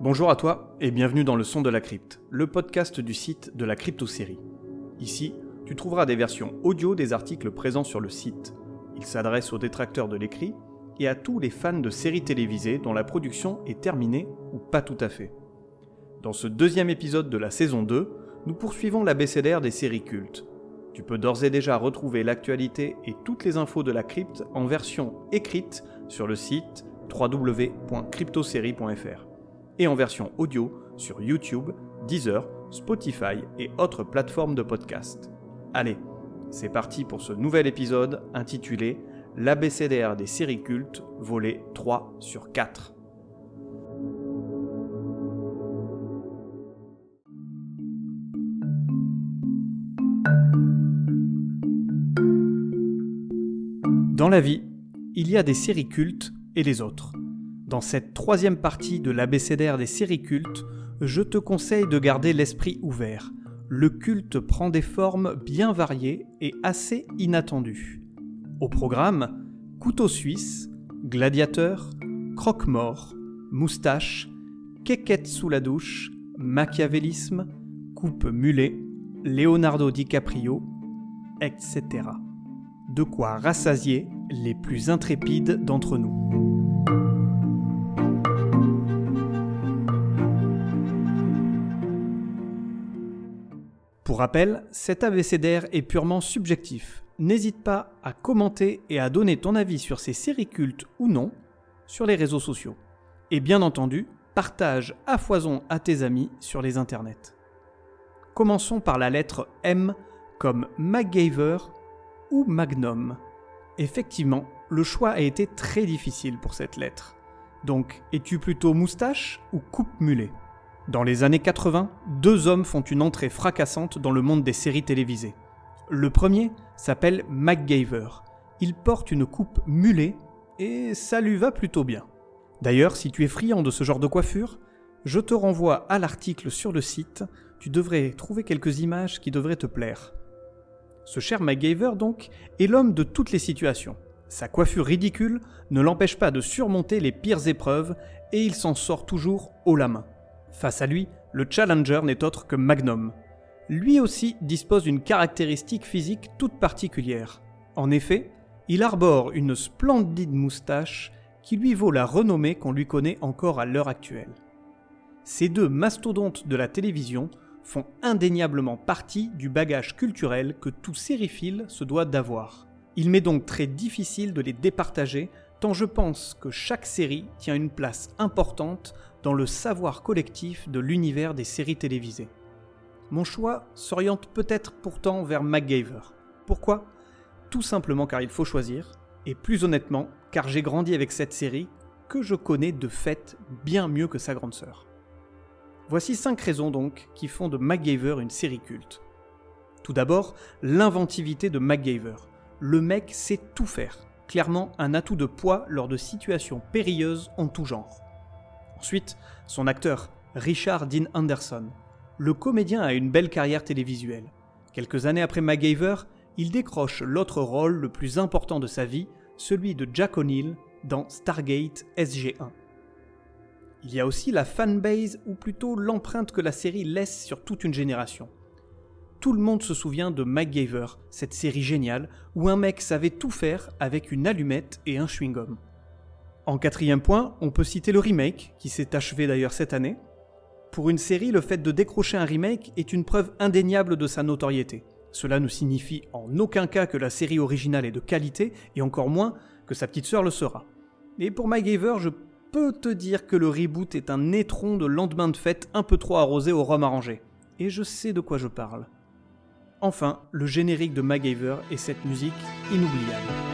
Bonjour à toi et bienvenue dans le Son de la Crypte, le podcast du site de la Crypto-série. Ici, tu trouveras des versions audio des articles présents sur le site. Il s'adresse aux détracteurs de l'écrit et à tous les fans de séries télévisées dont la production est terminée ou pas tout à fait. Dans ce deuxième épisode de la saison 2, nous poursuivons l'abécédaire des séries cultes. Tu peux d'ores et déjà retrouver l'actualité et toutes les infos de la crypte en version écrite sur le site www.cryptoserie.fr et en version audio sur YouTube, Deezer, Spotify et autres plateformes de podcast. Allez, c'est parti pour ce nouvel épisode intitulé L'abécédaire des séries cultes, volet 3 sur 4. Dans la vie, il y a des séries cultes et les autres. Dans cette troisième partie de l'abécédaire des séries cultes, je te conseille de garder l'esprit ouvert. Le culte prend des formes bien variées et assez inattendues. Au programme, couteau suisse, gladiateur, croque-mort, moustache, quéquette sous la douche, machiavélisme, coupe mulet, Leonardo DiCaprio, etc. De quoi rassasier les plus intrépides d'entre nous. Pour rappel, cet abécédaire est purement subjectif. N'hésite pas à commenter et à donner ton avis sur ces séries cultes ou non sur les réseaux sociaux. Et bien entendu, partage à foison à tes amis sur les internets. Commençons par la lettre M comme MacGyver ou Magnum. Effectivement, le choix a été très difficile pour cette lettre. Donc, es-tu plutôt moustache ou coupe mulet ? Dans les années 80, deux hommes font une entrée fracassante dans le monde des séries télévisées. Le premier s'appelle MacGyver. Il porte une coupe mulet et ça lui va plutôt bien. D'ailleurs, si tu es friand de ce genre de coiffure, je te renvoie à l'article sur le site, tu devrais trouver quelques images qui devraient te plaire. Ce cher MacGyver, donc, est l'homme de toutes les situations. Sa coiffure ridicule ne l'empêche pas de surmonter les pires épreuves et il s'en sort toujours haut la main. Face à lui, le challenger n'est autre que Magnum. Lui aussi dispose d'une caractéristique physique toute particulière. En effet, il arbore une splendide moustache qui lui vaut la renommée qu'on lui connaît encore à l'heure actuelle. Ces deux mastodontes de la télévision font indéniablement partie du bagage culturel que tout sériephile se doit d'avoir. Il m'est donc très difficile de les départager, tant je pense que chaque série tient une place importante dans le savoir collectif de l'univers des séries télévisées. Mon choix s'oriente peut-être pourtant vers MacGyver. Pourquoi ? Tout simplement car il faut choisir, et plus honnêtement, car j'ai grandi avec cette série que je connais de fait bien mieux que sa grande sœur. Voici 5 raisons donc qui font de MacGyver une série culte. Tout d'abord, l'inventivité de MacGyver. Le mec sait tout faire, clairement un atout de poids lors de situations périlleuses en tout genre. Ensuite, son acteur, Richard Dean Anderson. Le comédien a une belle carrière télévisuelle. Quelques années après MacGyver, il décroche l'autre rôle le plus important de sa vie, celui de Jack O'Neill dans Stargate SG-1. Il y a aussi la fanbase, ou plutôt l'empreinte que la série laisse sur toute une génération. Tout le monde se souvient de MacGyver, cette série géniale où un mec savait tout faire avec une allumette et un chewing-gum. En quatrième point, on peut citer le remake, qui s'est achevé d'ailleurs cette année. Pour une série, le fait de décrocher un remake est une preuve indéniable de sa notoriété. Cela ne signifie en aucun cas que la série originale est de qualité, et encore moins que sa petite sœur le sera. Et pour MacGyver, je peux te dire que le reboot est un étron de lendemain de fête un peu trop arrosé au rhum arrangé. Et je sais de quoi je parle. Enfin, le générique de MacGyver et cette musique inoubliable.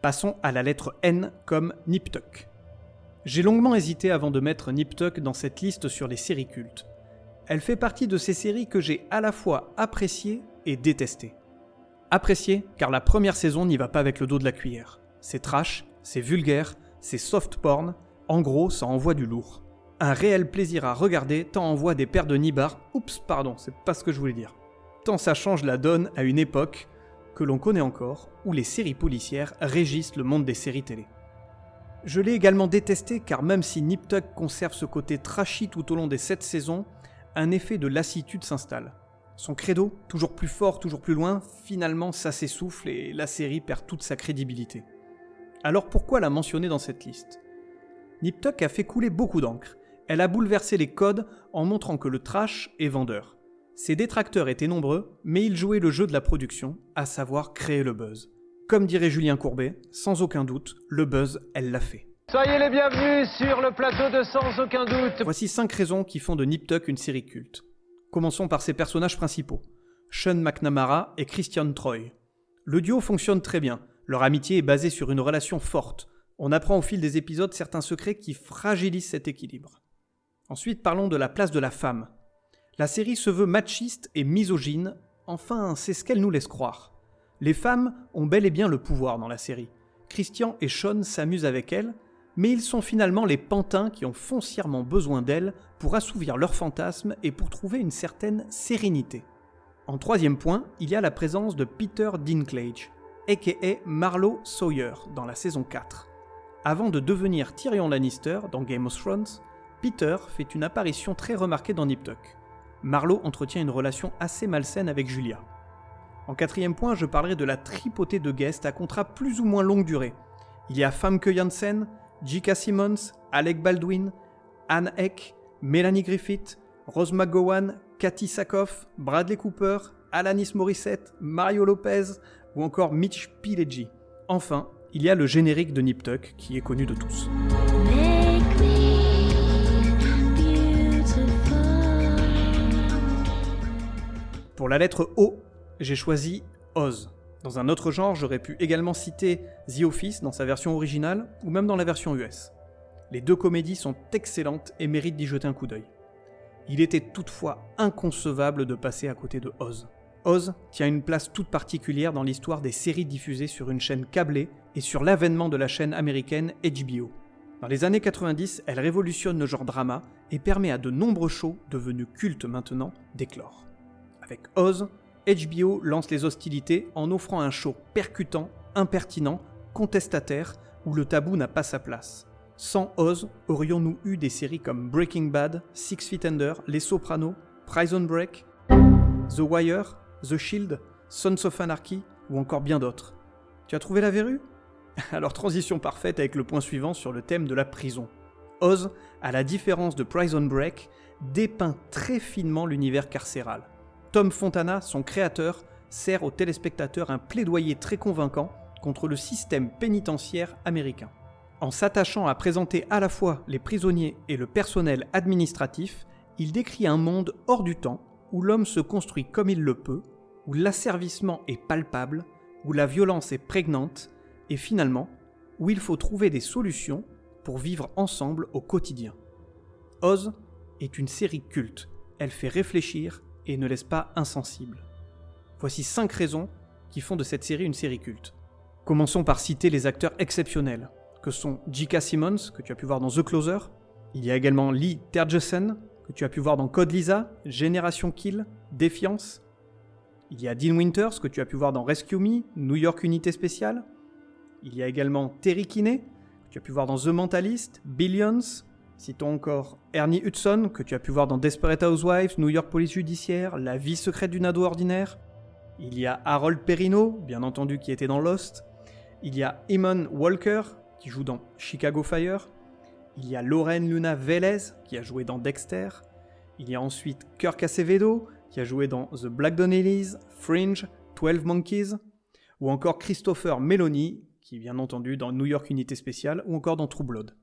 Passons à la lettre N comme Nip Tuck. J'ai longuement hésité avant de mettre Nip Tuck dans cette liste sur les séries cultes. Elle fait partie de ces séries que j'ai à la fois appréciées et détestées. Appréciée car la première saison n'y va pas avec le dos de la cuillère. C'est trash, c'est vulgaire, c'est soft porn, en gros ça envoie du lourd. Un réel plaisir à regarder tant envoie des paires de nibards, c'est pas ce que je voulais dire. Tant ça change la donne à une époque que l'on connaît encore, où les séries policières régissent le monde des séries télé. Je l'ai également détesté car même si Nip Tuck conserve ce côté trashy tout au long des 7 saisons, un effet de lassitude s'installe. Son credo, toujours plus fort, toujours plus loin, finalement ça s'essouffle et la série perd toute sa crédibilité. Alors pourquoi la mentionner dans cette liste ? Nip Tuck a fait couler beaucoup d'encre. Elle a bouleversé les codes en montrant que le trash est vendeur. Ses détracteurs étaient nombreux, mais ils jouaient le jeu de la production, à savoir créer le buzz. Comme dirait Julien Courbet, sans aucun doute, le buzz, elle l'a fait. Soyez les bienvenus sur le plateau de Sans aucun doute. Voici 5 raisons qui font de Nip Tuck une série culte. Commençons par ses personnages principaux, Sean McNamara et Christian Troy. Le duo fonctionne très bien, leur amitié est basée sur une relation forte. On apprend au fil des épisodes certains secrets qui fragilisent cet équilibre. Ensuite, parlons de la place de la femme. La série se veut machiste et misogyne, enfin, c'est ce qu'elle nous laisse croire. Les femmes ont bel et bien le pouvoir dans la série. Christian et Sean s'amusent avec elles, mais ils sont finalement les pantins qui ont foncièrement besoin d'elles pour assouvir leurs fantasmes et pour trouver une certaine sérénité. En troisième point, il y a la présence de Peter Dinklage, a.k.a. Marlo Sawyer, dans la saison 4. Avant de devenir Tyrion Lannister dans Game of Thrones, Peter fait une apparition très remarquée dans Nip Tuck. Marlo entretient une relation assez malsaine avec Julia. En quatrième point, je parlerai de la tripotée de guests à contrat plus ou moins longue durée. Il y a Famke Janssen, J.K. Simmons, Alec Baldwin, Anne Eck, Melanie Griffith, Rose McGowan, Kathy Sackhoff, Bradley Cooper, Alanis Morissette, Mario Lopez ou encore Mitch Pileggi. Enfin, il y a le générique de Nip Tuck qui est connu de tous. Pour la lettre O, j'ai choisi Oz. Dans un autre genre, j'aurais pu également citer The Office dans sa version originale ou même dans la version US. Les deux comédies sont excellentes et méritent d'y jeter un coup d'œil. Il était toutefois inconcevable de passer à côté de Oz. Oz tient une place toute particulière dans l'histoire des séries diffusées sur une chaîne câblée et sur l'avènement de la chaîne américaine HBO. Dans les années 90, elle révolutionne le genre drama et permet à de nombreux shows, devenus cultes maintenant, d'éclore. Avec Oz, HBO lance les hostilités en offrant un show percutant, impertinent, contestataire, où le tabou n'a pas sa place. Sans Oz, aurions-nous eu des séries comme Breaking Bad, Six Feet Under, Les Sopranos, Prison Break, The Wire, The Shield, Sons of Anarchy ou encore bien d'autres. Tu as trouvé la verrue ? Alors transition parfaite avec le point suivant sur le thème de la prison. Oz, à la différence de Prison Break, dépeint très finement l'univers carcéral. Tom Fontana, son créateur, sert aux téléspectateurs un plaidoyer très convaincant contre le système pénitentiaire américain. En s'attachant à présenter à la fois les prisonniers et le personnel administratif, il décrit un monde hors du temps, où l'homme se construit comme il le peut, où l'asservissement est palpable, où la violence est prégnante, et finalement, où il faut trouver des solutions pour vivre ensemble au quotidien. Oz est une série culte, elle fait réfléchir et ne laisse pas insensible. Voici 5 raisons qui font de cette série une série culte. Commençons par citer les acteurs exceptionnels, que sont J.K. Simmons, que tu as pu voir dans The Closer. Il y a également Lee Tergesen, que tu as pu voir dans Code Lysa, Génération Kill, Défiance. Il y a Dean Winters, que tu as pu voir dans Rescue Me, New York Unité Spéciale. Il y a également Terry Kinney, que tu as pu voir dans The Mentalist, Billions. Citons encore Ernie Hudson, que tu as pu voir dans Desperate Housewives, New York Police Judiciaire, La vie secrète d'une ado ordinaire. Il y a Harold Perrineau, bien entendu, qui était dans Lost. Il y a Eamon Walker, qui joue dans Chicago Fire. Il y a Lauren Luna Velez, qui a joué dans Dexter. Il y a ensuite Kirk Acevedo, qui a joué dans The Black Donnellys, Fringe, 12 Monkeys. Ou encore Christopher Meloni, qui est bien entendu dans New York Unité Spéciale, ou encore dans True Blood.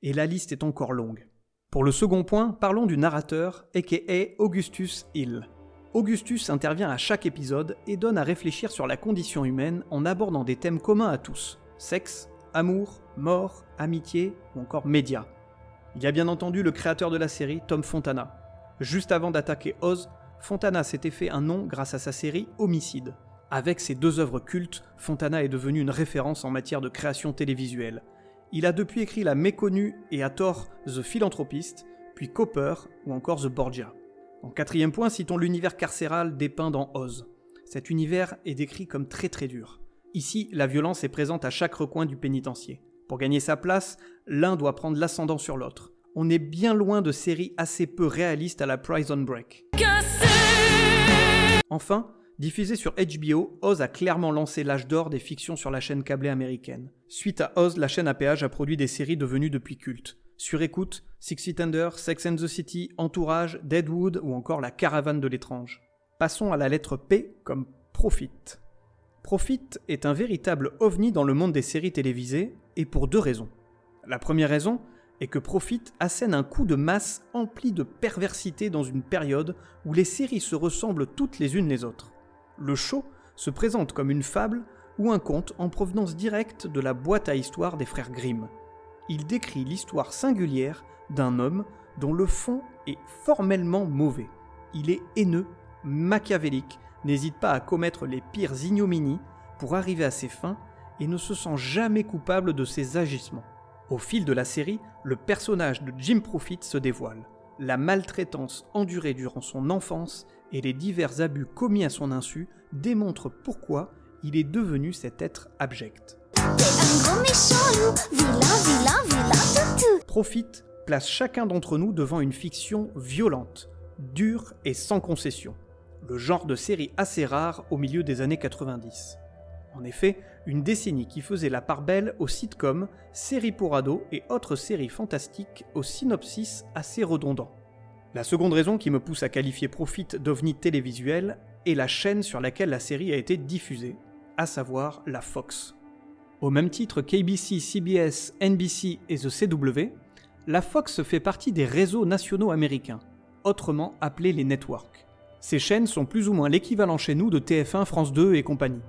Et la liste est encore longue. Pour le second point, parlons du narrateur, a.k.a. Augustus Hill. Augustus intervient à chaque épisode et donne à réfléchir sur la condition humaine en abordant des thèmes communs à tous. Sexe, amour, mort, amitié ou encore médias. Il y a bien entendu le créateur de la série, Tom Fontana. Juste avant d'attaquer Oz, Fontana s'était fait un nom grâce à sa série Homicide. Avec ses 2 œuvres cultes, Fontana est devenu une référence en matière de création télévisuelle. Il a depuis écrit la méconnue et à tort The Philanthropist, puis Copper ou encore The Borgia. En 4e point, citons l'univers carcéral dépeint dans Oz. Cet univers est décrit comme très très dur. Ici, la violence est présente à chaque recoin du pénitencier. Pour gagner sa place, l'un doit prendre l'ascendant sur l'autre. On est bien loin de séries assez peu réalistes à la Prison Break. Enfin, diffusé sur HBO, Oz a clairement lancé l'âge d'or des fictions sur la chaîne câblée américaine. Suite à Oz, la chaîne à péage a produit des séries devenues depuis cultes. Sur-écoute, Six Feet Under, Sex and the City, Entourage, Deadwood ou encore La Caravane de l'étrange. Passons à la lettre P comme Profit. Profit est un véritable ovni dans le monde des séries télévisées, et pour 2 raisons. La première raison est que Profit assène un coup de masse empli de perversité dans une période où les séries se ressemblent toutes les unes les autres. Le show se présente comme une fable ou un conte en provenance directe de la boîte à histoires des frères Grimm. Il décrit l'histoire singulière d'un homme dont le fond est formellement mauvais. Il est haineux, machiavélique, n'hésite pas à commettre les pires ignominies pour arriver à ses fins et ne se sent jamais coupable de ses agissements. Au fil de la série, le personnage de Jim Profit se dévoile. La maltraitance endurée durant son enfance et les divers abus commis à son insu démontrent pourquoi il est devenu cet être abject. Un gros méchant loup, vilain toutou. Profit place chacun d'entre nous devant une fiction violente, dure et sans concession. Le genre de série assez rare au milieu des années 90. En effet, une décennie qui faisait la part belle aux sitcoms, séries pour ados et autres séries fantastiques au synopsis assez redondant. La seconde raison qui me pousse à qualifier Profit d'ovni télévisuel est la chaîne sur laquelle la série a été diffusée, à savoir la Fox. Au même titre qu'ABC, CBS, NBC et The CW, la Fox fait partie des réseaux nationaux américains, autrement appelés les networks. Ces chaînes sont plus ou moins l'équivalent chez nous de TF1, France 2 et compagnie.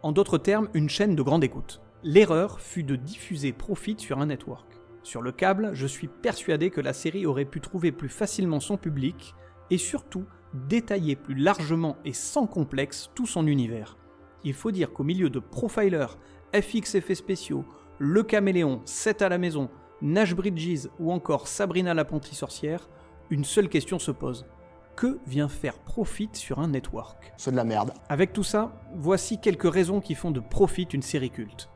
En d'autres termes, une chaîne de grande écoute. L'erreur fut de diffuser Profit sur un network. Sur le câble, je suis persuadé que la série aurait pu trouver plus facilement son public et surtout détailler plus largement et sans complexe tout son univers. Il faut dire qu'au milieu de Profiler, FX effets spéciaux, Le Caméléon, 7 à la maison, Nash Bridges ou encore Sabrina l'apprentie sorcière, une seule question se pose. Que vient faire Profit sur un network ? C'est de la merde. Avec tout ça, voici quelques raisons qui font de Profit une série culte.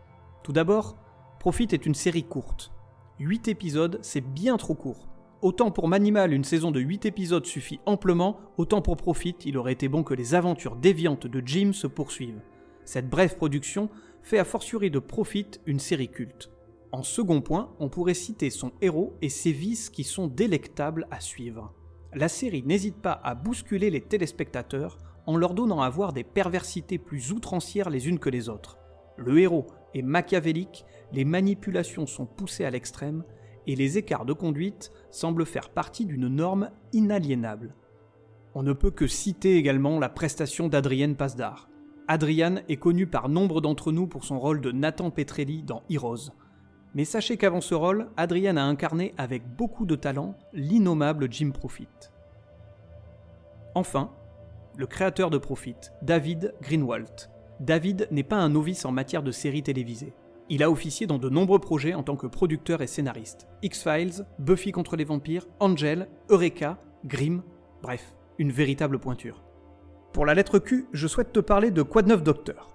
Tout d'abord, Profit est une série courte. 8 épisodes, c'est bien trop court. Autant pour Manimal, une saison de 8 épisodes suffit amplement, autant pour Profit, il aurait été bon que les aventures déviantes de Jim se poursuivent. Cette brève production fait a fortiori de Profit une série culte. En second point, on pourrait citer son héros et ses vices qui sont délectables à suivre. La série n'hésite pas à bousculer les téléspectateurs en leur donnant à voir des perversités plus outrancières les unes que les autres. Le héros est machiavélique, les manipulations sont poussées à l'extrême et les écarts de conduite semblent faire partie d'une norme inaliénable. On ne peut que citer également la prestation d'Adrienne Pasdar. Adrienne est connue par nombre d'entre nous pour son rôle de Nathan Petrelli dans Heroes. Mais sachez qu'avant ce rôle, Adrienne a incarné avec beaucoup de talent l'innommable Jim Profit. Enfin, le créateur de Profit, David Greenwalt. David n'est pas un novice en matière de séries télévisées. Il a officié dans de nombreux projets en tant que producteur et scénariste. X-Files, Buffy contre les vampires, Angel, Eureka, Grimm, bref, une véritable pointure. Pour la lettre Q, je souhaite te parler de Quoi de neuf Docteur.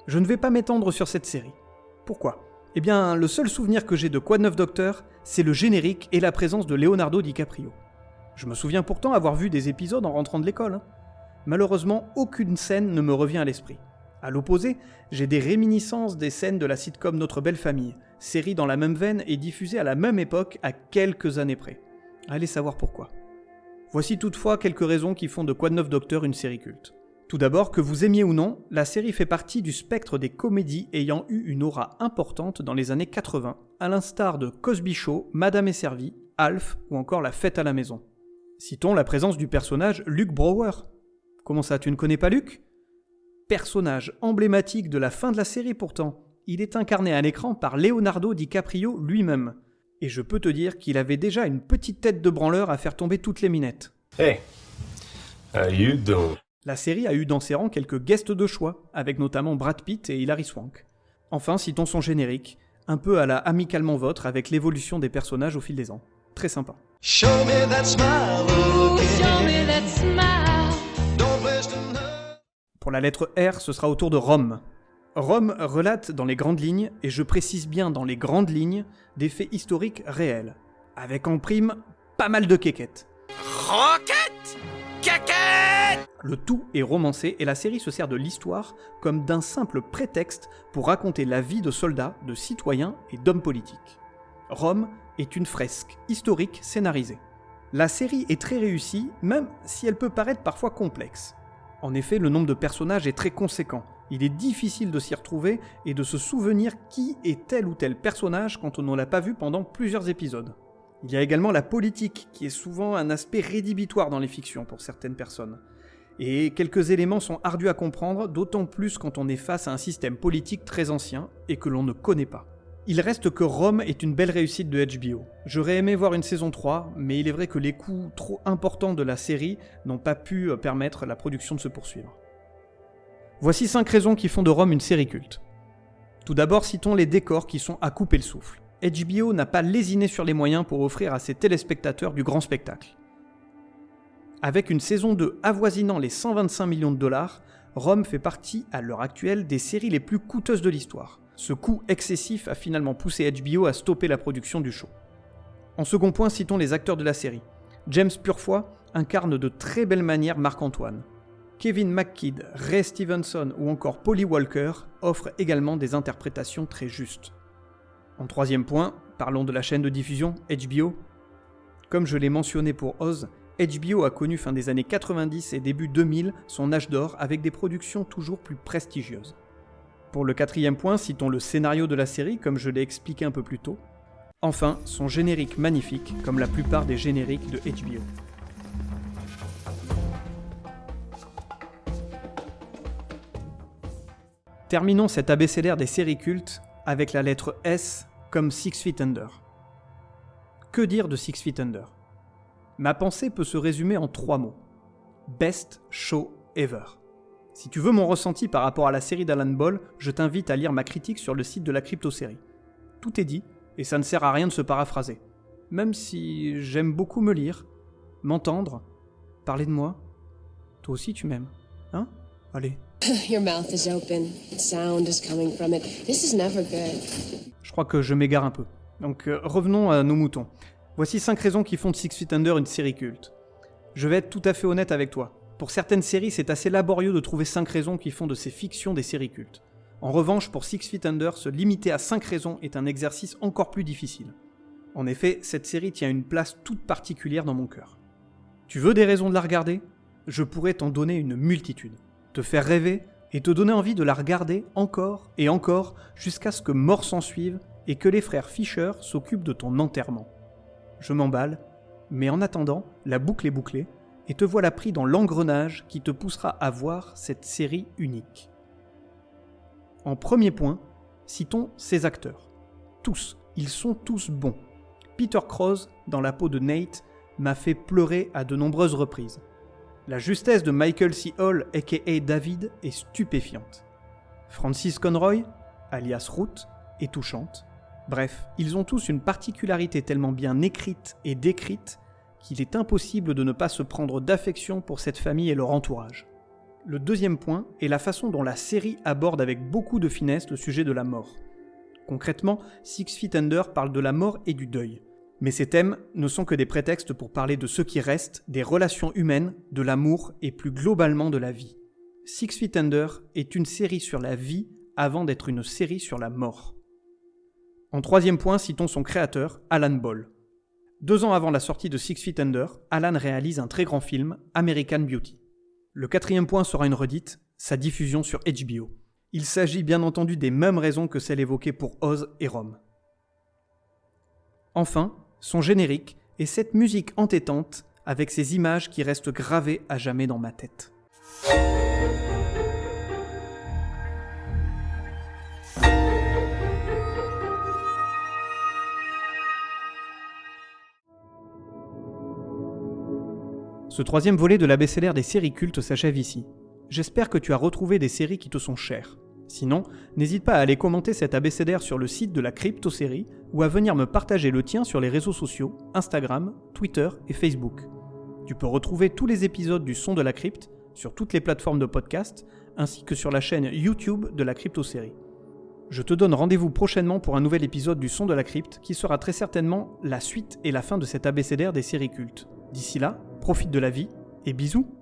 Je ne vais pas m'étendre sur cette série. Pourquoi ? Eh bien, le seul souvenir que j'ai de Quoi de neuf Docteur, c'est le générique et la présence de Leonardo DiCaprio. Je me souviens pourtant avoir vu des épisodes en rentrant de l'école. Malheureusement, aucune scène ne me revient à l'esprit. À l'opposé, j'ai des réminiscences des scènes de la sitcom Notre Belle Famille, série dans la même veine et diffusée à la même époque à quelques années près. Allez savoir pourquoi. Voici toutefois quelques raisons qui font de Quoi de neuf Docteur une série culte. Tout d'abord, que vous aimiez ou non, la série fait partie du spectre des comédies ayant eu une aura importante dans les années 80, à l'instar de Cosby Show, Madame est servie, Alf ou encore La Fête à la maison. Citons la présence du personnage Luke Brower. Comment ça, tu ne connais pas Luke ? Personnage emblématique de la fin de la série pourtant. Il est incarné à l'écran par Leonardo DiCaprio lui-même. Et je peux te dire qu'il avait déjà une petite tête de branleur à faire tomber toutes les minettes. Hey, how you doing? La série a eu dans ses rangs quelques guests de choix, avec notamment Brad Pitt et Hilary Swank. Enfin, citons son générique, un peu à la Amicalement Vôtre avec l'évolution des personnages au fil des ans. Très sympa. Show me that smile again. Show me that smile. Don't waste another. Pour la lettre R, ce sera au tour de Rome. Rome relate dans les grandes lignes, et je précise bien dans les grandes lignes, des faits historiques réels. Avec en prime, pas mal de kékettes. Rocket! Caquette! Le tout est romancé et la série se sert de l'histoire comme d'un simple prétexte pour raconter la vie de soldats, de citoyens et d'hommes politiques. Rome est une fresque historique scénarisée. La série est très réussie, même si elle peut paraître parfois complexe. En effet, le nombre de personnages est très conséquent. Il est difficile de s'y retrouver et de se souvenir qui est tel ou tel personnage quand on ne l'a pas vu pendant plusieurs épisodes. Il y a également la politique, qui est souvent un aspect rédhibitoire dans les fictions pour certaines personnes. Et quelques éléments sont ardus à comprendre, d'autant plus quand on est face à un système politique très ancien et que l'on ne connaît pas. Il reste que Rome est une belle réussite de HBO. J'aurais aimé voir une saison 3, mais il est vrai que les coûts trop importants de la série n'ont pas pu permettre la production de se poursuivre. Voici 5 raisons qui font de Rome une série culte. Tout d'abord, citons les décors qui sont à couper le souffle. HBO n'a pas lésiné sur les moyens pour offrir à ses téléspectateurs du grand spectacle. Avec une saison 2 avoisinant les 125 millions de dollars, Rome fait partie, à l'heure actuelle, des séries les plus coûteuses de l'histoire. Ce coût excessif a finalement poussé HBO à stopper la production du show. En second point, citons les acteurs de la série. James Purefoy incarne de très belle manière Marc-Antoine. Kevin McKidd, Ray Stevenson ou encore Polly Walker offrent également des interprétations très justes. En troisième point, parlons de la chaîne de diffusion, HBO. Comme je l'ai mentionné pour Oz, HBO a connu fin des années 90 et début 2000 son âge d'or avec des productions toujours plus prestigieuses. Pour le quatrième point, citons le scénario de la série comme je l'ai expliqué un peu plus tôt. Enfin, son générique magnifique comme la plupart des génériques de HBO. Terminons cet abécédaire des séries cultes avec la lettre S comme Six Feet Under. Que dire de Six Feet Under ? Ma pensée peut se résumer en 3 mots. Best show ever. Si tu veux mon ressenti par rapport à la série d'Alan Ball, je t'invite à lire ma critique sur le site de la Crypto-série. Tout est dit, et ça ne sert à rien de se paraphraser. Même si j'aime beaucoup me lire, m'entendre, parler de moi. Toi aussi tu m'aimes, hein ? Allez. Your mouth is open. Sound is coming from it. This is never good. Je crois que je m'égare un peu. Donc revenons à nos moutons. Voici 5 raisons qui font de Six Feet Under une série culte. Je vais être tout à fait honnête avec toi. Pour certaines séries, c'est assez laborieux de trouver 5 raisons qui font de ces fictions des séries cultes. En revanche, pour Six Feet Under, se limiter à 5 raisons est un exercice encore plus difficile. En effet, cette série tient une place toute particulière dans mon cœur. Tu veux des raisons de la regarder ? Je pourrais t'en donner une multitude. Te faire rêver et te donner envie de la regarder encore et encore jusqu'à ce que mort s'en suive et que les frères Fisher s'occupent de ton enterrement. Je m'emballe, mais en attendant, la boucle est bouclée et te voilà pris dans l'engrenage qui te poussera à voir cette série unique. En premier point, citons ces acteurs. Tous, ils sont tous bons. Peter Krause, dans la peau de Nate, m'a fait pleurer à de nombreuses reprises. La justesse de Michael C. Hall, a.k.a. David, est stupéfiante. Francis Conroy, alias Ruth, est touchante. Bref, ils ont tous une particularité tellement bien écrite et décrite qu'il est impossible de ne pas se prendre d'affection pour cette famille et leur entourage. Le deuxième point est la façon dont la série aborde avec beaucoup de finesse le sujet de la mort. Concrètement, Six Feet Under parle de la mort et du deuil. Mais ces thèmes ne sont que des prétextes pour parler de ce qui reste, des relations humaines, de l'amour et plus globalement de la vie. Six Feet Under est une série sur la vie avant d'être une série sur la mort. En troisième point, citons son créateur, Alan Ball. 2 ans avant la sortie de Six Feet Under, Alan réalise un très grand film, American Beauty. Le quatrième point sera une redite, sa diffusion sur HBO. Il s'agit bien entendu des mêmes raisons que celles évoquées pour Oz et Rome. Enfin, son générique et cette musique entêtante avec ces images qui restent gravées à jamais dans ma tête. Ce troisième volet de l'abécédaire des séries cultes s'achève ici. J'espère que tu as retrouvé des séries qui te sont chères. Sinon, n'hésite pas à aller commenter cet abécédaire sur le site de la Crypto-série ou à venir me partager le tien sur les réseaux sociaux, Instagram, Twitter et Facebook. Tu peux retrouver tous les épisodes du Son de la Crypte sur toutes les plateformes de podcast, ainsi que sur la chaîne YouTube de la Crypto-série. Je te donne rendez-vous prochainement pour un nouvel épisode du Son de la Crypte qui sera très certainement la suite et la fin de cet abécédaire des séries cultes. D'ici là, profite de la vie et bisous!